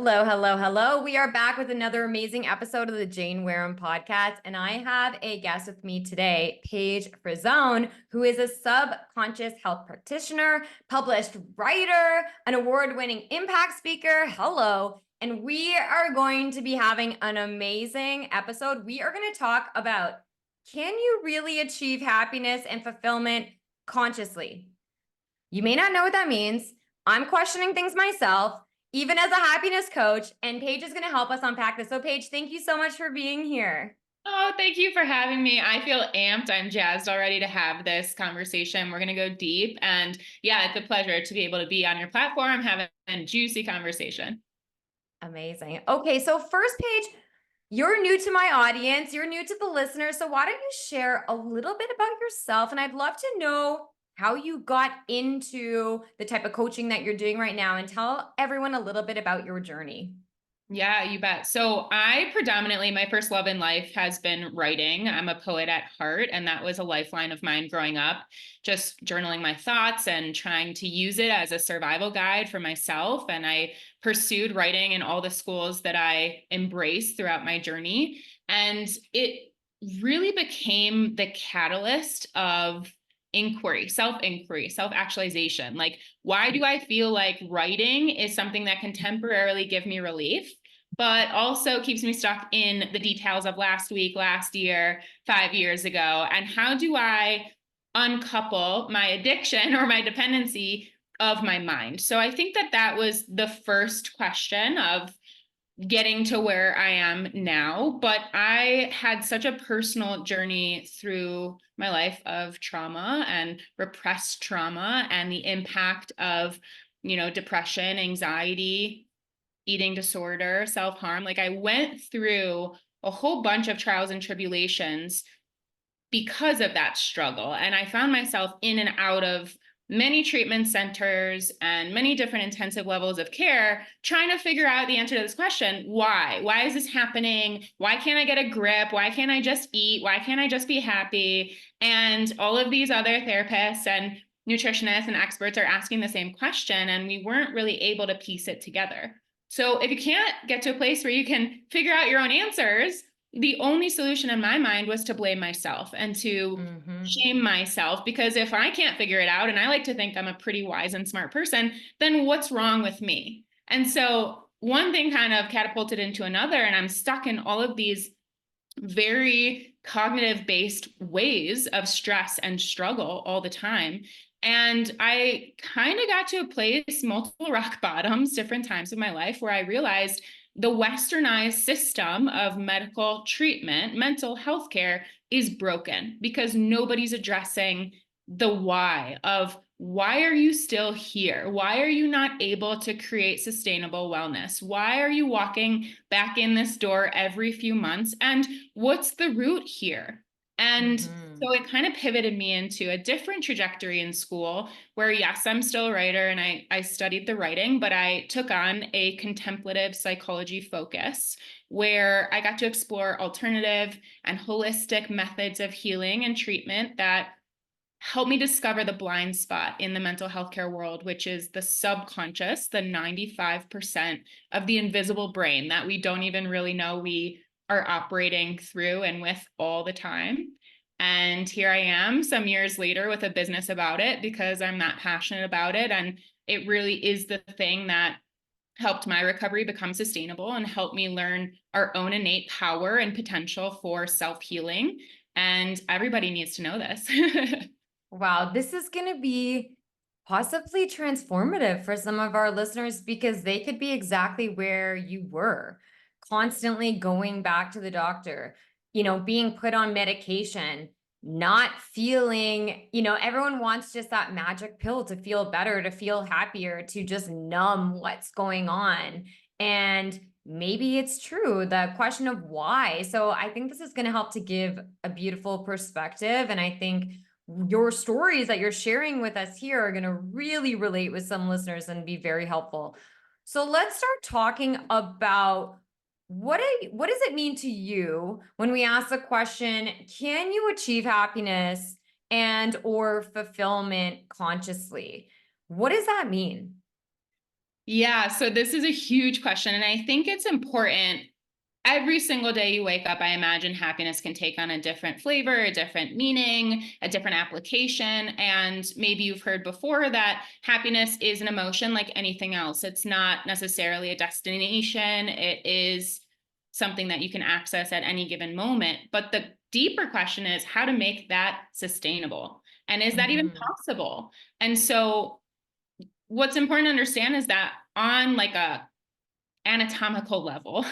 Hello, hello, hello. We are back with another amazing episode of the Jane Wareham podcast. And I have a guest with me today, Paige Frisone, who is a subconscious health practitioner, published writer, an award-winning impact speaker. Hello. And we are going to be having an amazing episode. We are going to talk about, can you really achieve happiness and fulfillment consciously? You may not know what that means. I'm questioning things myself, even as a happiness coach, and Paige is going to help us unpack this. So Paige, thank you so much for being here. Oh, thank you for having me. I feel amped. I'm jazzed already to have this conversation. We're going to go deep. And yeah, it's a pleasure to be able to be on your platform, having a juicy conversation. Amazing. Okay, so first, Paige, you're new to my audience. You're new to the listeners. So why don't you share a little bit about yourself? And I'd love to know how you got into the type of coaching that you're doing right now, and tell everyone a little bit about your journey. Yeah, you bet. So I predominantly, my first love in life has been writing. I'm a poet at heart, and that was a lifeline of mine growing up, just journaling my thoughts and trying to use it as a survival guide for myself. And I pursued writing in all the schools that I embraced throughout my journey. And it really became the catalyst of inquiry, self-actualization. Like, why do I feel like writing is something that can temporarily give me relief, but also keeps me stuck in the details of last week, last year, 5 years ago? And how do I uncouple my addiction or my dependency of my mind? So I think that that was the first question of getting to where I am now. But I had such a personal journey through my life of trauma and repressed trauma and the impact of, depression, anxiety, eating disorder, self-harm. Like, I went through a whole bunch of trials and tribulations because of that struggle. And I found myself in and out of many treatment centers and many different intensive levels of care, trying to figure out the answer to this question. Why? Why is this happening? Why can't I get a grip? Why can't I just eat? Why can't I just be happy? And all of these other therapists and nutritionists and experts are asking the same question, and we weren't really able to piece it together. So if you can't get to a place where you can figure out your own answers, the only solution in my mind was to blame myself and to shame myself, because if I can't figure it out, and I like to think I'm a pretty wise and smart person, then what's wrong with me? And so one thing kind of catapulted into another, and I'm stuck in all of these very cognitive based ways of stress and struggle all the time. And I kind of got to a place, multiple rock bottoms, different times of my life, where I realized the westernized system of medical treatment, mental health care, is broken because nobody's addressing the why of, why are you still here? Why are you not able to create sustainable wellness? Why are you walking back in this door every few months? And what's the root here? And so it kind of pivoted me into a different trajectory in school where, yes, I'm still a writer and I studied the writing, but I took on a contemplative psychology focus where I got to explore alternative and holistic methods of healing and treatment that helped me discover the blind spot in the mental health care world, which is the subconscious, the 95% of the invisible brain that we don't even really know we are operating through and with all the time. And here I am some years later with a business about it because I'm that passionate about it. And it really is the thing that helped my recovery become sustainable and helped me learn our own innate power and potential for self-healing. And everybody needs to know this. Wow, this is going to be possibly transformative for some of our listeners, because they could be exactly where you were, constantly going back to the doctor, being put on medication, not feeling, everyone wants just that magic pill to feel better, to feel happier, to just numb what's going on. And maybe it's true, the question of why. So I think this is going to help to give a beautiful perspective. And I think your stories that you're sharing with us here are going to really relate with some listeners and be very helpful. So let's start talking about what does it mean to you when we ask the question, can you achieve happiness and or fulfillment consciously? What does that mean? Yeah, so this is a huge question. And I think it's important. Every single day you wake up, I imagine happiness can take on a different flavor, a different meaning, a different application. And maybe you've heard before that happiness is an emotion like anything else. It's not necessarily a destination, it is something that you can access at any given moment. But the deeper question is how to make that sustainable. And is that even Mhm. possible? And so, what's important to understand is that on like a anatomical level,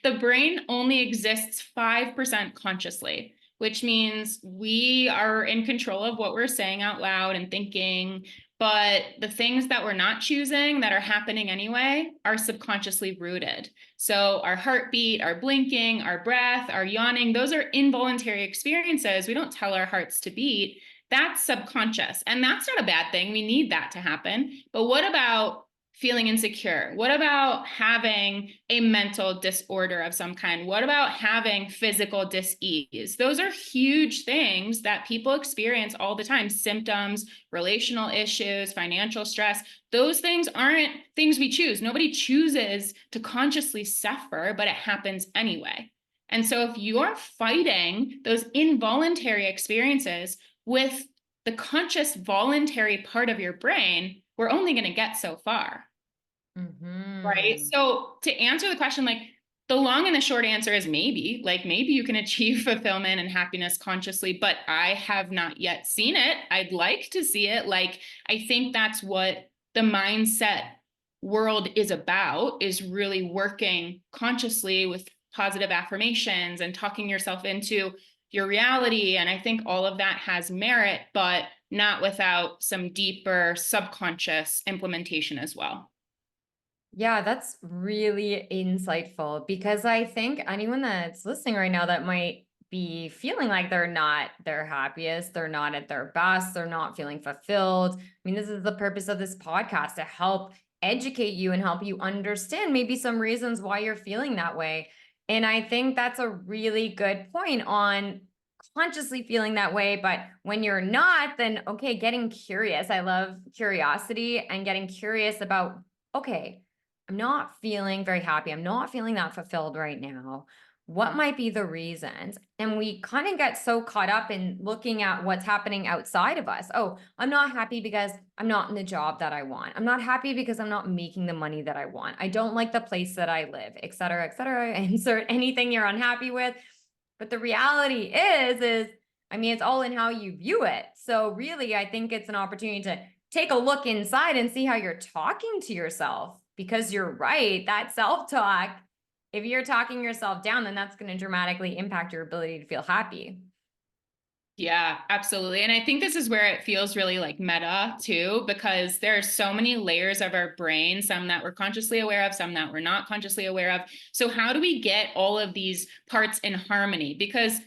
the brain only exists 5% consciously, which means we are in control of what we're saying out loud and thinking. But the things that we're not choosing that are happening anyway are subconsciously rooted. So our heartbeat, our blinking, our breath, our yawning, those are involuntary experiences. We don't tell our hearts to beat. That's subconscious. And that's not a bad thing. We need that to happen. But what about feeling insecure? What about having a mental disorder of some kind? What about having physical dis-ease? Those are huge things that people experience all the time. Symptoms, relational issues, financial stress. Those things aren't things we choose. Nobody chooses to consciously suffer, but it happens anyway. And so if you're fighting those involuntary experiences with the conscious voluntary part of your brain, we're only going to get so far. Right. Mhm. So to answer the question, like the long and the short answer is maybe, like maybe you can achieve fulfillment and happiness consciously, but I have not yet seen it. I'd like to see it. Like, I think that's what the mindset world is about, is really working consciously with positive affirmations and talking yourself into your reality. And I think all of that has merit, but not without some deeper subconscious implementation as well. Yeah, that's really insightful because I think anyone that's listening right now that might be feeling like they're not their happiest, they're not at their best, they're not feeling fulfilled. I mean, this is the purpose of this podcast to help educate you and help you understand maybe some reasons why you're feeling that way. And I think that's a really good point on consciously feeling that way. But when you're not, then okay, getting curious. I love curiosity and getting curious about, okay, I'm not feeling very happy. I'm not feeling that fulfilled right now. What might be the reasons? And we kind of get so caught up in looking at what's happening outside of us. Oh, I'm not happy because I'm not in the job that I want. I'm not happy because I'm not making the money that I want. I don't like the place that I live, et cetera, et cetera. Insert anything you're unhappy with. But the reality is, I mean, it's all in how you view it. So really, I think it's an opportunity to take a look inside and see how you're talking to yourself, because you're right, that self-talk, if you're talking yourself down, then that's going to dramatically impact your ability to feel happy. Yeah, absolutely. And I think this is where it feels really like meta too, because there are so many layers of our brain, some that we're consciously aware of, some that we're not consciously aware of. So, how do we get all of these parts in harmony? Because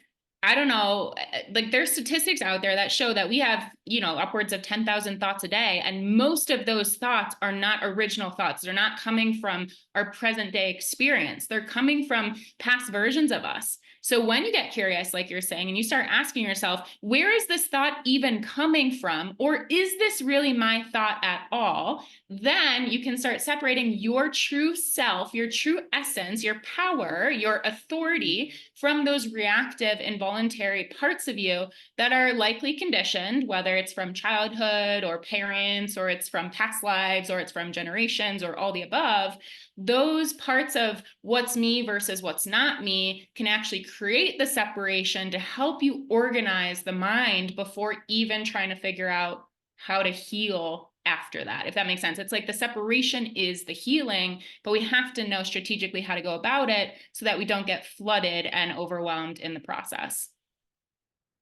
I don't know, like there's statistics out there that show that we have, upwards of 10,000 thoughts a day. And most of those thoughts are not original thoughts. They're not coming from our present day experience. They're coming from past versions of us. So when you get curious, like you're saying, and you start asking yourself, where is this thought even coming from? Or is this really my thought at all? Then you can start separating your true self, your true essence, your power, your authority from those reactive, involuntary parts of you that are likely conditioned, whether it's from childhood or parents, or it's from past lives, or it's from generations, or all the above. Those parts of what's me versus what's not me can actually create the separation to help you organize the mind before even trying to figure out how to heal after that, if that makes sense. It's like the separation is the healing, but we have to know strategically how to go about it so that we don't get flooded and overwhelmed in the process.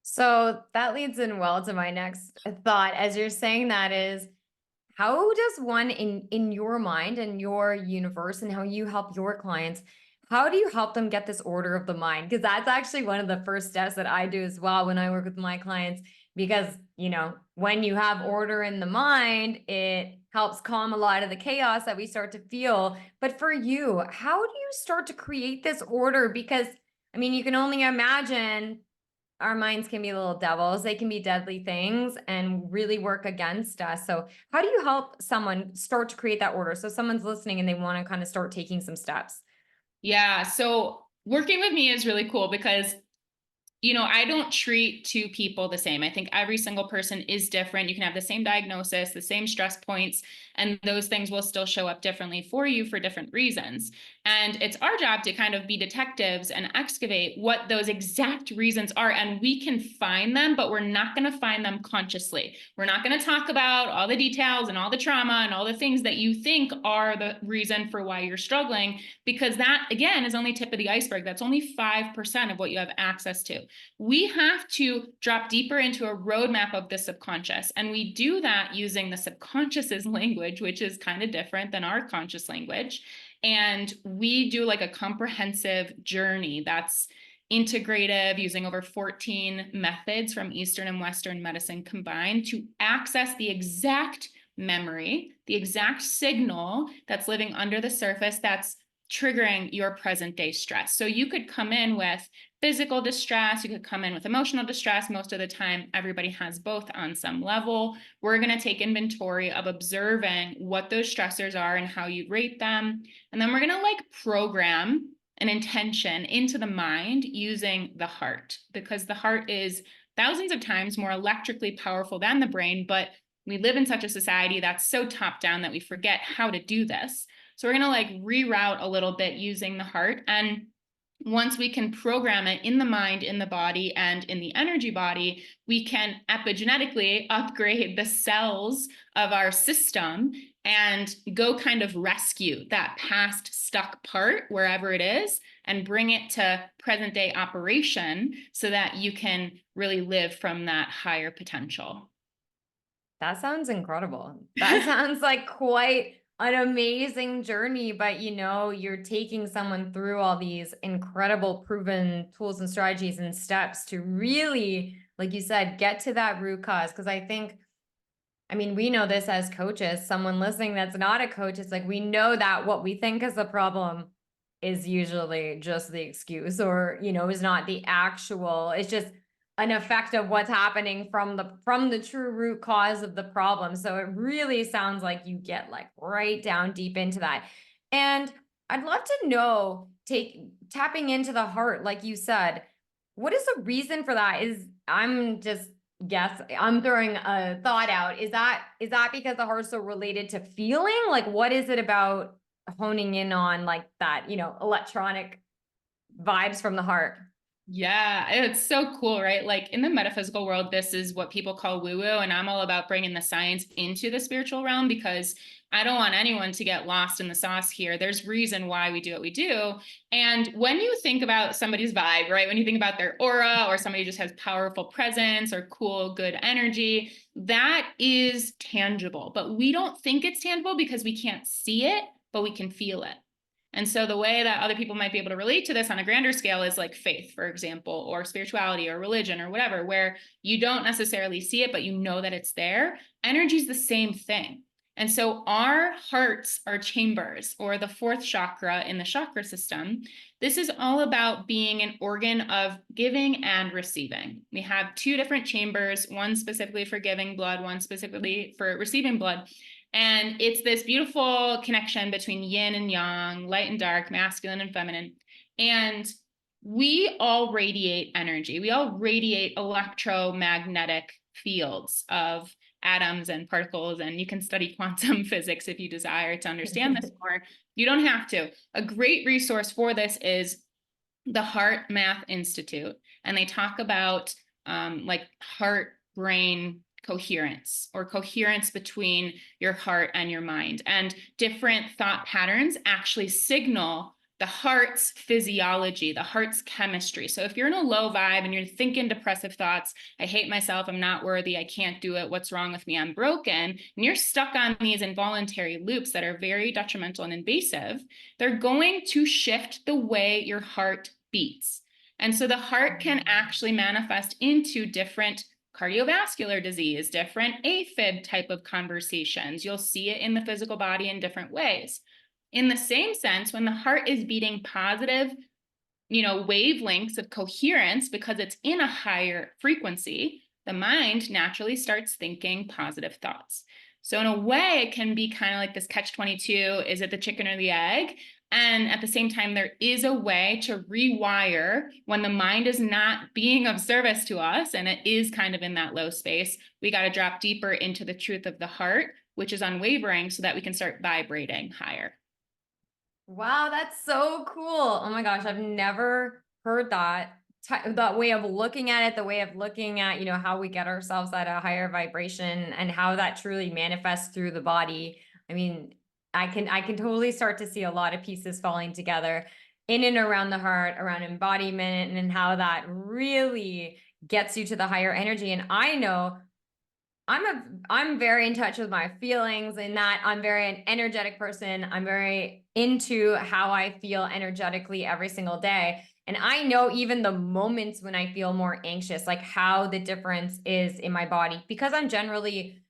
So that leads in well to my next thought as you're saying that is, how does one in your mind and your universe and how you help your clients, how do you help them get this order of the mind? Because that's actually one of the first steps that I do as well when I work with my clients. Because, when you have order in the mind, it helps calm a lot of the chaos that we start to feel. But for you, how do you start to create this order? Because, I mean, you can only imagine our minds can be little devils. They can be deadly things and really work against us. So how do you help someone start to create that order? So someone's listening and they want to kind of start taking some steps. Yeah. So working with me is really cool because I don't treat two people the same. I think every single person is different. You can have the same diagnosis, the same stress points, and those things will still show up differently for you for different reasons. And it's our job to kind of be detectives and excavate what those exact reasons are. And we can find them, but we're not going to find them consciously. We're not going to talk about all the details and all the trauma and all the things that you think are the reason for why you're struggling, because that, again, is only tip of the iceberg. That's only 5% of what you have access to. We have to drop deeper into a roadmap of the subconscious. And we do that using the subconscious's language, which is kind of different than our conscious language. And we do like a comprehensive journey that's integrative, using over 14 methods from Eastern and Western medicine combined to access the exact memory, the exact signal that's living under the surface that's triggering your present day stress. So you could come in with physical distress, you could come in with emotional distress. Most of the time, everybody has both on some level. We're going to take inventory of observing what those stressors are and how you rate them. And then we're going to program an intention into the mind using the heart, because the heart is thousands of times more electrically powerful than the brain, but we live in such a society that's so top down that we forget how to do this. So we're going to reroute a little bit using the heart. And once we can program it in the mind, in the body, and in the energy body, we can epigenetically upgrade the cells of our system and go kind of rescue that past stuck part wherever it is and bring it to present day operation so that you can really live from that higher potential. That sounds incredible. That sounds like quite an amazing journey, but you're taking someone through all these incredible proven tools and strategies and steps to really, like you said, get to that root cause. Because I mean, we know this as coaches, someone listening that's not a coach, it's like we know that what we think is the problem is usually just the excuse or, is not the actual, it's just an effect of what's happening from the true root cause of the problem. So it really sounds like you get right down deep into that. And I'd love to know, tapping into the heart, like you said, what is the reason for that? I'm throwing a thought out. Is that because the heart's so related to feeling? Like, what is it about honing in on that, electronic vibes from the heart? Yeah, it's so cool, right? In the metaphysical world, this is what people call woo-woo, and I'm all about bringing the science into the spiritual realm because I don't want anyone to get lost in the sauce here. There's reason why we do what we do. And when you think about somebody's vibe, right? When you think about their aura or somebody just has powerful presence or cool, good energy, that is tangible. But we don't think it's tangible because we can't see it, but we can feel it. And so the way that other people might be able to relate to this on a grander scale is like faith, for example, or spirituality or religion or whatever, where you don't necessarily see it, but you know that it's there. Energy is the same thing. And so our hearts are chambers, or the fourth chakra in the chakra system. This is all about being an organ of giving and receiving. We have two different chambers, one specifically for giving blood, one specifically for receiving blood. And it's this beautiful connection between yin and yang, light and dark, masculine and feminine. And we all radiate energy. We all radiate electromagnetic fields of atoms and particles. And you can study quantum physics if you desire to understand this more. You don't have to. A great resource for this is the Heart Math Institute. And they talk about heart brain coherence, or coherence between your heart and your mind. And different thought patterns actually signal the heart's physiology, the heart's chemistry. So if you're in a low vibe and you're thinking depressive thoughts, I hate myself, I'm not worthy, I can't do it, what's wrong with me, I'm broken, and you're stuck on these involuntary loops that are very detrimental and invasive, they're going to shift the way your heart beats. And so the heart can actually manifest into different cardiovascular disease, different AFib type of conversations. You'll see it in the physical body in different ways. In the same sense, when the heart is beating positive, wavelengths of coherence, because it's in a higher frequency, the mind naturally starts thinking positive thoughts. So in a way, it can be kind of like this catch-22, is it the chicken or the egg? And at the same time, there is a way to rewire when the mind is not being of service to us and it is kind of in that low space. We got to drop deeper into the truth of the heart, which is unwavering, so that we can start vibrating higher. Wow, that's so cool. Oh my gosh, I've never heard that way of looking at it, the way of looking at, how we get ourselves at a higher vibration and how that truly manifests through the body. I mean, I can totally start to see a lot of pieces falling together in and around the heart, around embodiment, and how that really gets you to the higher energy. And I know I'm very in touch with my feelings, in that I'm very an energetic person. I'm very into how I feel energetically every single day. And I know even the moments when I feel more anxious, like how the difference is in my body, because I'm generally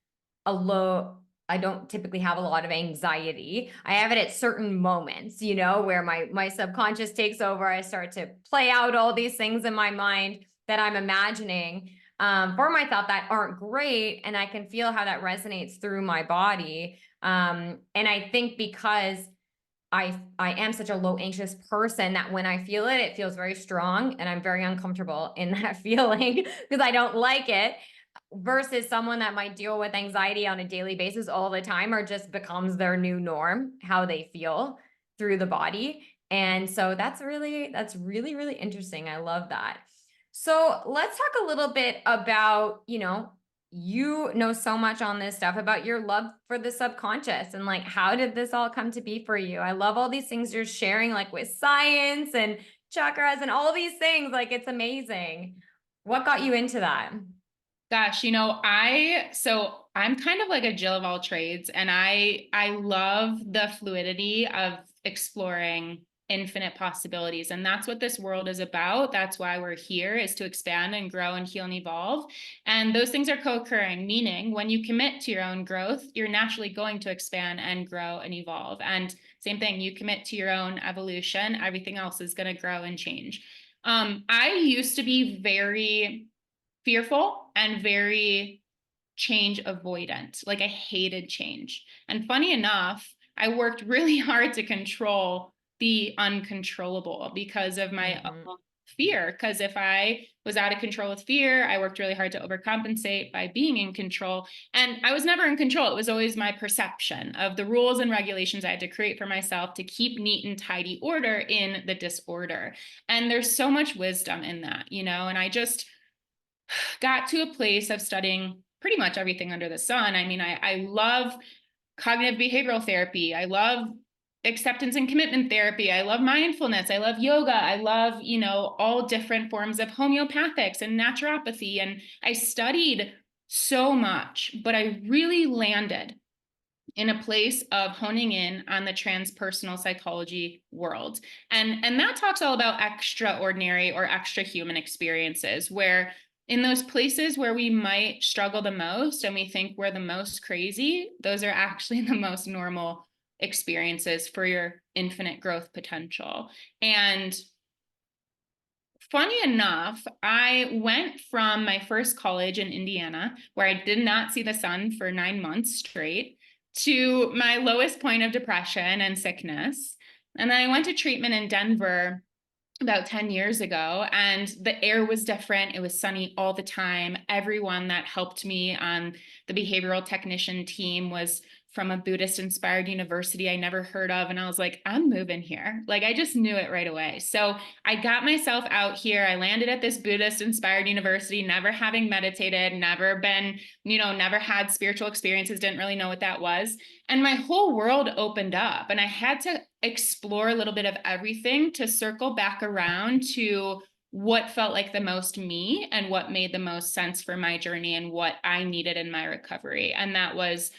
a low, I don't typically have a lot of anxiety. I have it at certain moments, where my subconscious takes over. I start to play out all these things in my mind that I'm imagining for myself that aren't great. And I can feel how that resonates through my body. And I think because I am such a low anxious person, that when I feel it, it feels very strong, and I'm very uncomfortable in that feeling because I don't like it, versus someone that might deal with anxiety on a daily basis all the time, or just becomes their new norm, how they feel through the body. And so that's really, really interesting. I love that. So let's talk a little bit about, you know so much on this stuff about your love for the subconscious, and like, how did this all come to be for you? I love all these things you're sharing, like with science and chakras and all these things. Like, it's amazing. What got you into that? Gosh, I'm kind of like a Jill of all trades, and I love the fluidity of exploring infinite possibilities. And that's what this world is about. That's why we're here, is to expand and grow and heal and evolve. And those things are co-occurring, meaning when you commit to your own growth, you're naturally going to expand and grow and evolve. And same thing, you commit to your own evolution, everything else is going to grow and change. I used to be very fearful and very change avoidant. Like, I hated change. And funny enough, I worked really hard to control the uncontrollable because of my Mhm. own fear. Because if I was out of control with fear, I worked really hard to overcompensate by being in control. And I was never in control. It was always my perception of the rules and regulations I had to create for myself to keep neat and tidy order in the disorder. And there's so much wisdom in that, and I just got to a place of studying pretty much everything under the sun. I mean, I love cognitive behavioral therapy. I love acceptance and commitment therapy. I love mindfulness. I love yoga. I love, all different forms of homeopathics and naturopathy. And I studied so much, but I really landed in a place of honing in on the transpersonal psychology world. And that talks all about extraordinary or extra human experiences, where in those places where we might struggle the most and we think we're the most crazy, those are actually the most normal experiences for your infinite growth potential. And funny enough, I went from my first college in Indiana, where I did not see the sun for 9 months straight, to my lowest point of depression and sickness. And then I went to treatment in Denver about 10 years ago, and the air was different. It was sunny all the time. Everyone that helped me on the behavioral technician team was from a Buddhist inspired university I never heard of. And I was like, I'm moving here. Like, I just knew it right away. So I got myself out here. I landed at this Buddhist inspired university, never having meditated, never been, never had spiritual experiences, didn't really know what that was. And my whole world opened up, and I had to explore a little bit of everything to circle back around to what felt like the most me and what made the most sense for my journey and what I needed in my recovery. And that was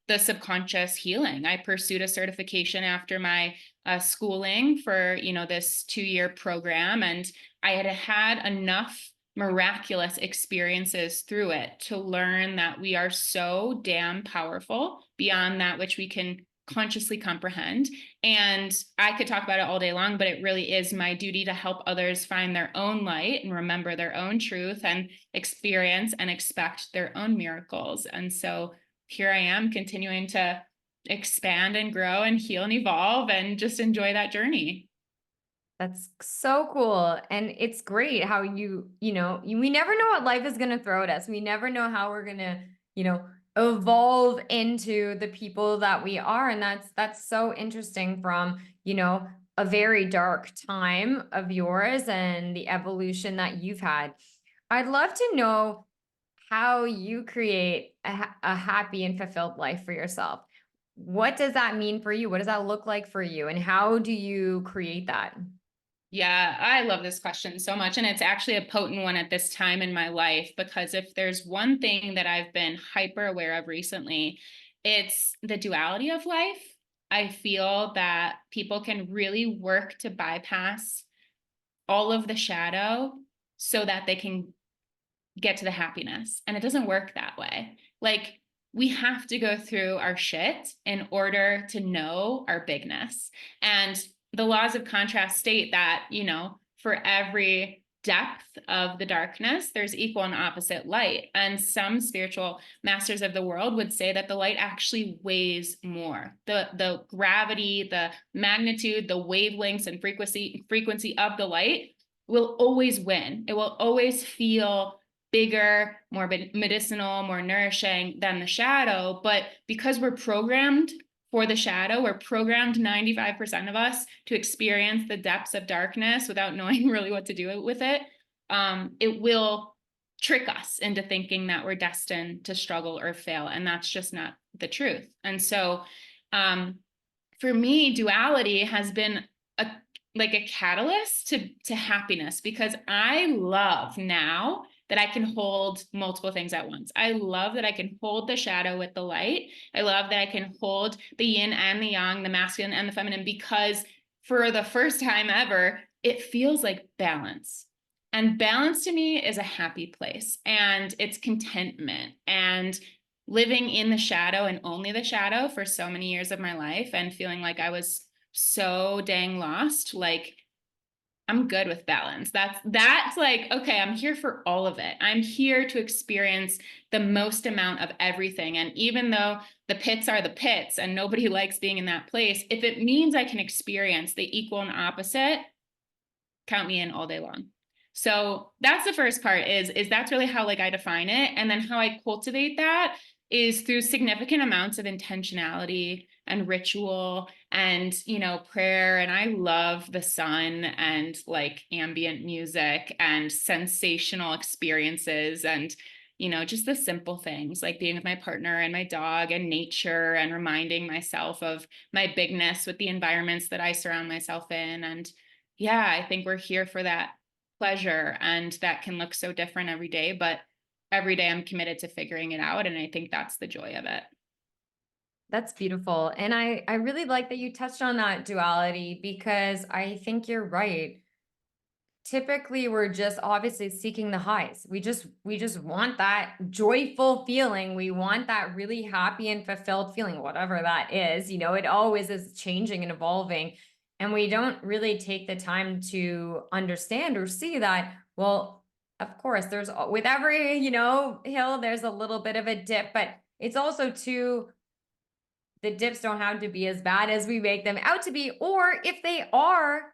the subconscious healing. I pursued a certification after my schooling for, this 2-year program. And I had had enough miraculous experiences through it to learn that we are so damn powerful beyond that which we can consciously comprehend. And I could talk about it all day long, but it really is my duty to help others find their own light and remember their own truth and experience and expect their own miracles. And so here I am continuing to expand and grow and heal and evolve and just enjoy that journey. That's so cool. And it's great how we never know what life is going to throw at us. We never know how we're going to, evolve into the people that we are. And that's so interesting from, a very dark time of yours and the evolution that you've had. I'd love to know how you create a happy and fulfilled life for yourself. What does that mean for you? What does that look like for you? And how do you create that? Yeah, I love this question so much. And it's actually a potent one at this time in my life, because if there's one thing that I've been hyper aware of recently, it's the duality of life. I feel that people can really work to bypass all of the shadow so that they can get to the happiness. And it doesn't work that way. Like, we have to go through our shit in order to know our bigness. And the laws of contrast state that, for every depth of the darkness, there's equal and opposite light. And some spiritual masters of the world would say that the light actually weighs more. The gravity, the magnitude, the wavelengths and frequency of the light will always win. It will always feel bigger, more medicinal, more nourishing than the shadow. But because we're programmed for the shadow, we're programmed 95% of us to experience the depths of darkness without knowing really what to do with it. It will trick us into thinking that we're destined to struggle or fail. And that's just not the truth. And so for me, duality has been like a catalyst to happiness, because I love now that I can hold multiple things at once. I love that I can hold the shadow with the light. I love that I can hold the yin and the yang, the masculine and the feminine, because for the first time ever, it feels like balance. And balance to me is a happy place, and it's contentment. And living in the shadow and only the shadow for so many years of my life and feeling like I was so dang lost, like, I'm good with balance. That's like, okay, I'm here for all of it. I'm here to experience the most amount of everything. And even though the pits are the pits and nobody likes being in that place, if it means I can experience the equal and opposite, count me in all day long. So that's the first part, is that's really how like I define it. And then how I cultivate that is through significant amounts of intentionality and ritual and, prayer. And I love the sun and like ambient music and sensational experiences and, just the simple things like being with my partner and my dog and nature and reminding myself of my bigness with the environments that I surround myself in. And yeah, I think we're here for that pleasure, and that can look so different every day, but every day I'm committed to figuring it out. And I think that's the joy of it. That's beautiful. And I really like that you touched on that duality, because I think you're right. Typically, we're just obviously seeking the highs. We just want that joyful feeling. We want that really happy and fulfilled feeling, whatever that is. It always is changing and evolving. And we don't really take the time to understand or see that, well, of course, there's with every, hill, there's a little bit of a dip, but it's also too, the dips don't have to be as bad as we make them out to be. Or if they are,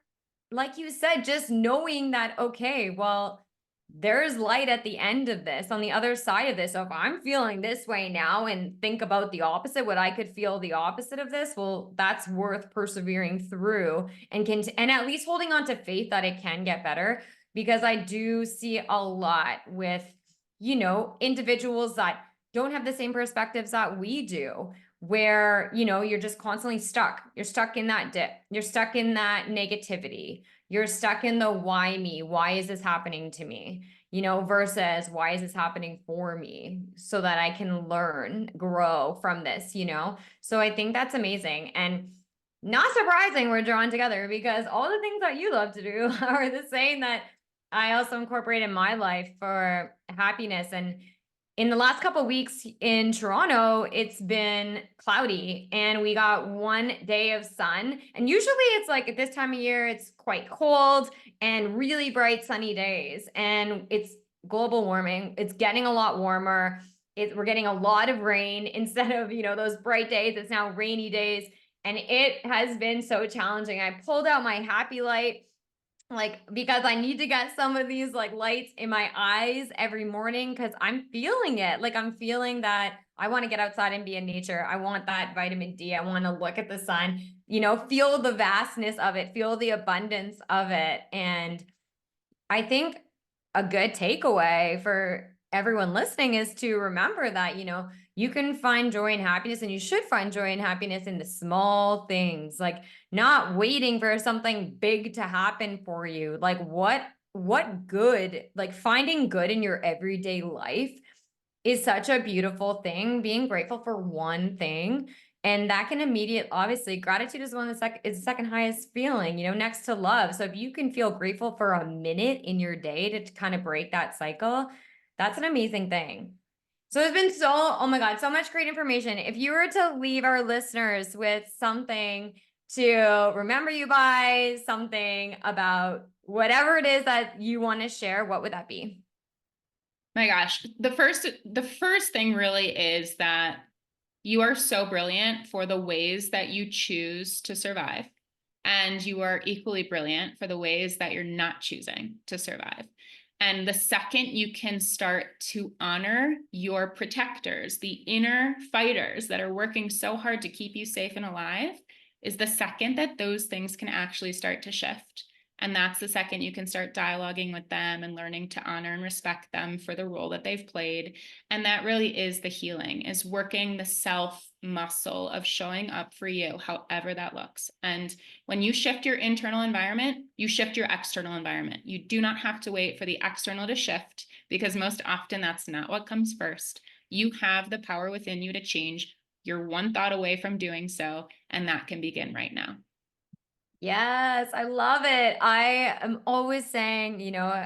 like you said, just knowing that, okay, well, there's light at the end of this, on the other side of this. So if I'm feeling this way now and think about the opposite, what I could feel the opposite of this, well, that's worth persevering through and at least holding on to faith that it can get better. Because I do see a lot with, individuals that don't have the same perspectives that we do, where, you're just constantly stuck. You're stuck in that dip. You're stuck in that negativity. You're stuck in the why me? Why is this happening to me? Versus why is this happening for me so that I can learn, grow from this, So I think that's amazing. And not surprising we're drawn together, because all the things that you love to do are the same that I also incorporate in my life for happiness. And in the last couple of weeks in Toronto, it's been cloudy and we got 1 day of sun. And usually it's like at this time of year, it's quite cold and really bright sunny days. And it's global warming. It's getting a lot warmer. We're getting a lot of rain instead of, those bright days. It's now rainy days. And it has been so challenging. I pulled out my happy light because I need to get some of these lights in my eyes every morning because I'm feeling it. I'm feeling that I want to get outside and be in nature. I want that vitamin D. I want to look at the sun, feel the vastness of it, feel the abundance of it. And I think a good takeaway for everyone listening is to remember that, you can find joy and happiness, and you should find joy and happiness in the small things, not waiting for something big to happen for you. What good, finding good in your everyday life is such a beautiful thing, being grateful for one thing. And that can obviously, gratitude is is the second highest feeling, next to love. So if you can feel grateful for a minute in your day to kind of break that cycle, that's an amazing thing. So there's been oh my God, so much great information. If you were to leave our listeners with something to remember you by, something about whatever it is that you want to share, what would that be? My gosh, the first thing really is that you are so brilliant for the ways that you choose to survive. And you are equally brilliant for the ways that you're not choosing to survive. And the second you can start to honor your protectors, the inner fighters that are working so hard to keep you safe and alive, is the second that those things can actually start to shift. And that's the second you can start dialoguing with them and learning to honor and respect them for the role that they've played. And that really is the healing, is working the self muscle of showing up for you, however that looks. And when you shift your internal environment, you shift your external environment. You do not have to wait for the external to shift, because most often that's not what comes first. You have the power within you to change. You're one thought away from doing so, and that can begin right now. Yes, I love it. I am always saying,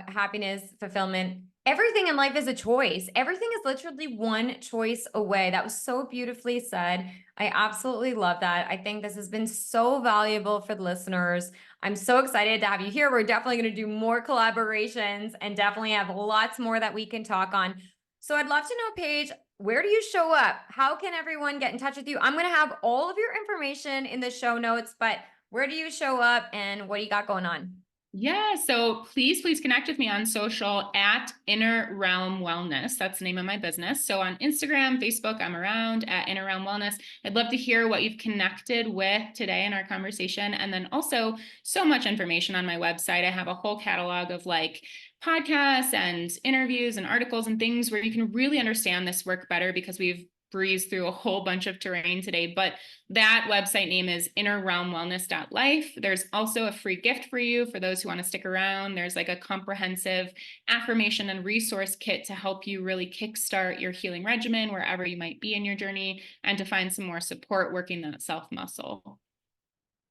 happiness, fulfillment, everything in life is a choice. Everything is literally one choice away. That was so beautifully said. I absolutely love that. I think this has been so valuable for the listeners. I'm so excited to have you here. We're definitely going to do more collaborations and definitely have lots more that we can talk on. So I'd love to know, Paige, where do you show up? How can everyone get in touch with you? I'm going to have all of your information in the show notes, but where do you show up and what do you got going on? Yeah, so please connect with me on social at Inner Realm Wellness. That's the name of my business. So on Instagram, Facebook, I'm around at Inner Realm Wellness. I'd love to hear what you've connected with today in our conversation. And then also so much information on my website. I have a whole catalog of podcasts and interviews and articles and things where you can really understand this work better, because we've breeze through a whole bunch of terrain today. But that website name is innerrealmwellness.life. There's also a free gift for you for those who want to stick around. There's a comprehensive affirmation and resource kit to help you really kickstart your healing regimen wherever you might be in your journey, and to find some more support working that self muscle.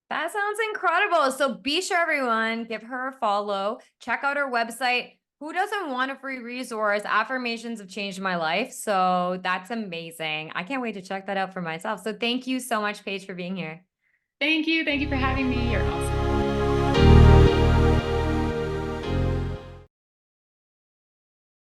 That sounds incredible. So be sure, everyone, give her a follow. Check out her website. Who doesn't want a free resource? Affirmations have changed my life. So that's amazing. I can't wait to check that out for myself. So thank you so much, Paige, for being here. Thank you. Thank you for having me. You're awesome.